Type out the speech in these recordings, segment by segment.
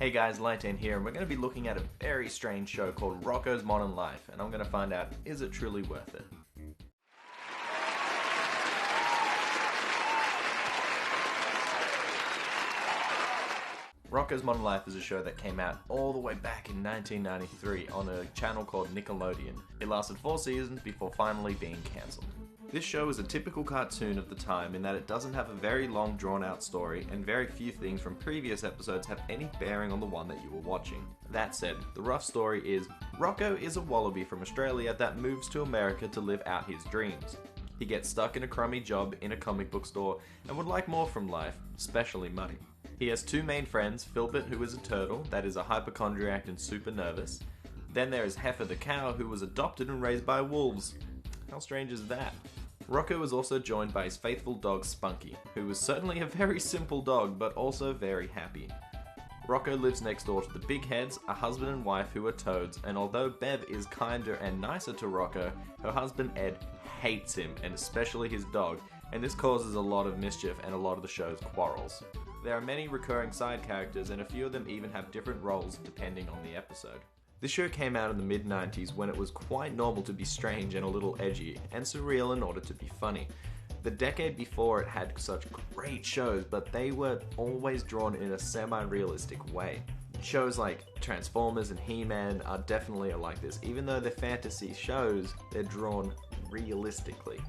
Hey guys, Lytane here, and we're going to be looking at a very strange show called Rocko's Modern Life, and I'm going to find out, is it truly worth it? Rocko's Modern Life is a show that came out all the way back in 1993 on a channel called Nickelodeon. It lasted 4 seasons before finally being cancelled. This show is a typical cartoon of the time in that it doesn't have a very long drawn out story, and very few things from previous episodes have any bearing on the one that you were watching. That said, the rough story is, Rocko is a wallaby from Australia that moves to America to live out his dreams. He gets stuck in a crummy job in a comic book store and would like more from life, especially money. He has 2 main friends, Filburt, who is a turtle that is a hypochondriac and super nervous. Then there is Heffer the cow, who was adopted and raised by wolves. How strange is that? Rocko was also joined by his faithful dog Spunky, who was certainly a very simple dog but also very happy. Rocko lives next door to the Bigheads, a husband and wife who are toads, and although Bev is kinder and nicer to Rocko, her husband Ed hates him, and especially his dog, and this causes a lot of mischief and a lot of the show's quarrels. There are many recurring side characters, and a few of them even have different roles depending on the episode. This show came out in the mid-90s when it was quite normal to be strange and a little edgy, and surreal in order to be funny. The decade before it had such great shows, but they were always drawn in a semi-realistic way. Shows like Transformers and He-Man are definitely like this. Even though they're fantasy shows, they're drawn realistically.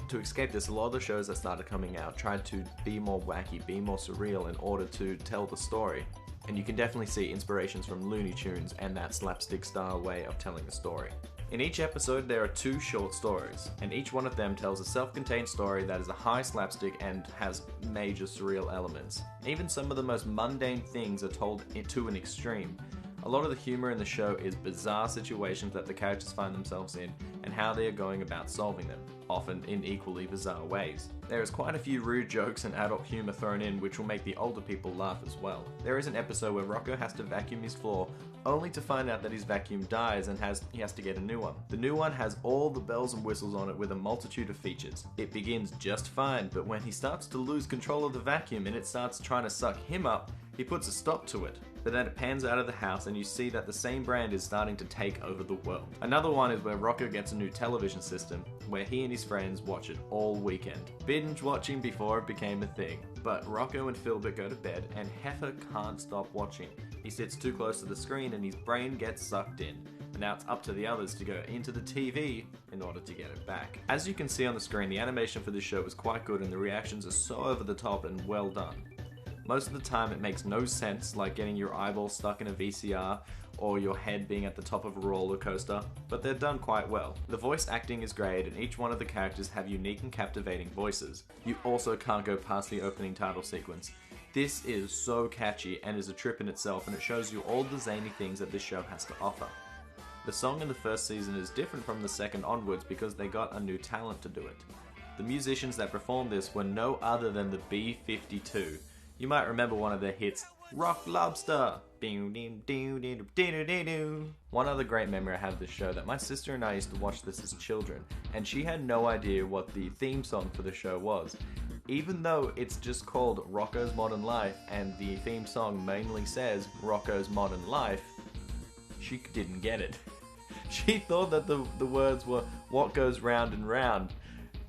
To escape this, a lot of the shows that started coming out tried to be more wacky, be more surreal in order to tell the story. And you can definitely see inspirations from Looney Tunes and that slapstick style way of telling a story. In each episode there are 2 short stories, and each one of them tells a self-contained story that is a high slapstick and has major surreal elements. Even some of the most mundane things are told to an extreme. A lot of the humour in the show is bizarre situations that the characters find themselves in and how they are going about solving them, often in equally bizarre ways. There is quite a few rude jokes and adult humour thrown in which will make the older people laugh as well. There is an episode where Rocko has to vacuum his floor only to find out that his vacuum dies and he has to get a new one. The new one has all the bells and whistles on it with a multitude of features. It begins just fine, but when he starts to lose control of the vacuum and it starts trying to suck him up, he puts a stop to it. But then it pans out of the house and you see that the same brand is starting to take over the world. Another one is where Rocko gets a new television system where he and his friends watch it all weekend. Binge watching before it became a thing. But Rocko and Filburt go to bed and Heffer can't stop watching. He sits too close to the screen and his brain gets sucked in. And now it's up to the others to go into the TV in order to get it back. As you can see on the screen, the animation for this show is quite good and the reactions are so over the top and well done. Most of the time it makes no sense, like getting your eyeball stuck in a VCR or your head being at the top of a roller coaster, but they're done quite well. The voice acting is great and each one of the characters have unique and captivating voices. You also can't go past the opening title sequence. This is so catchy and is a trip in itself, and it shows you all the zany things that this show has to offer. The song in the first season is different from the second onwards because they got a new talent to do it. The musicians that performed this were no other than the B-52. You might remember one of their hits, Rock Lobster! One other great memory I have of this show, that my sister and I used to watch this as children, and she had no idea what the theme song for the show was. Even though it's just called Rocko's Modern Life, and the theme song mainly says Rocko's Modern Life, she didn't get it. She thought that the words were what goes round and round.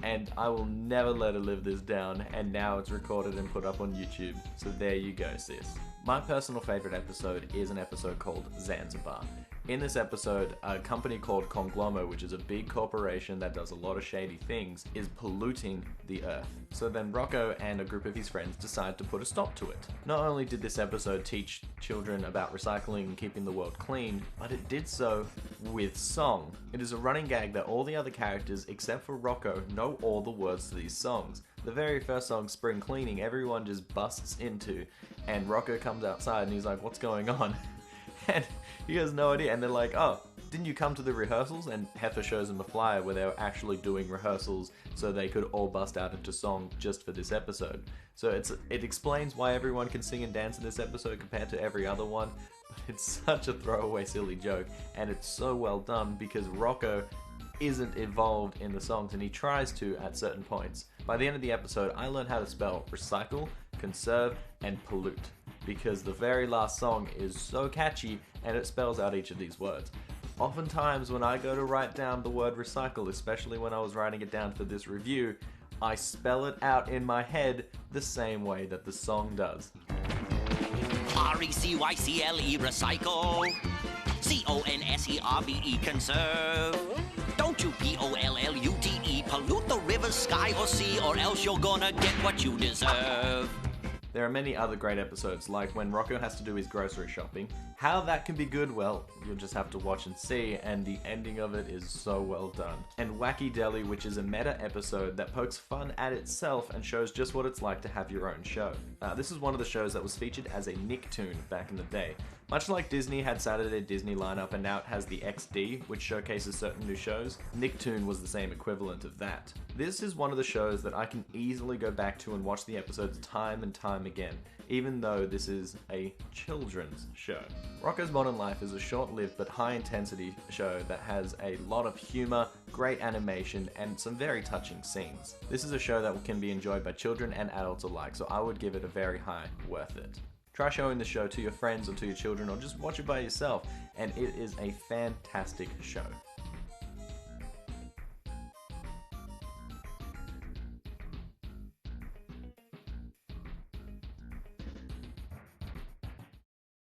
And I will never let her live this down, and now it's recorded and put up on YouTube, so there you go, sis. My personal favourite episode is an episode called Zanzibar. In this episode, a company called Conglomo, which is a big corporation that does a lot of shady things, is polluting the earth. So then Rocko and a group of his friends decide to put a stop to it. Not only did this episode teach children about recycling and keeping the world clean, but it did so with song. It is a running gag that all the other characters, except for Rocko, know all the words to these songs. The very first song, Spring Cleaning, everyone just busts into, and Rocko comes outside and he's like, what's going on? And he has no idea, and they're like, oh, didn't you come to the rehearsals? And Heffer shows him a flyer where they were actually doing rehearsals so they could all bust out into song just for this episode. So it explains why everyone can sing and dance in this episode compared to every other one, but it's such a throwaway silly joke, and it's so well done because Rocko isn't involved in the songs and he tries to at certain points. By the end of the episode, I learned how to spell recycle, conserve, and pollute. because the very last song is so catchy and it spells out each of these words. Oftentimes when I go to write down the word recycle, especially when I was writing it down for this review, I spell it out in my head the same way that the song does. R-E-C-Y-C-L-E, recycle. C-O-N-S-E-R-V-E, conserve. Don't you P-O-L-L-U-T-E, pollute the river, sky, or sea, or else you're gonna get what you deserve. There are many other great episodes, like when Rocko has to do his grocery shopping. How that can be good, well, you'll just have to watch and see, and the ending of it is so well done. And Wacky Deli, which is a meta episode that pokes fun at itself and shows just what it's like to have your own show. This is one of the shows that was featured as a Nicktoon back in the day. Much like Disney had Saturday Disney lineup and now it has the XD, which showcases certain new shows, Nicktoon was the same equivalent of that. This is one of the shows that I can easily go back to and watch the episodes time and time again, even though this is a children's show. Rocko's Modern Life is a short-lived but high-intensity show that has a lot of humour, great animation, and some very touching scenes. This is a show that can be enjoyed by children and adults alike, so I would give it a very high worth it. Try showing the show to your friends or to your children, or just watch it by yourself, and it is a fantastic show.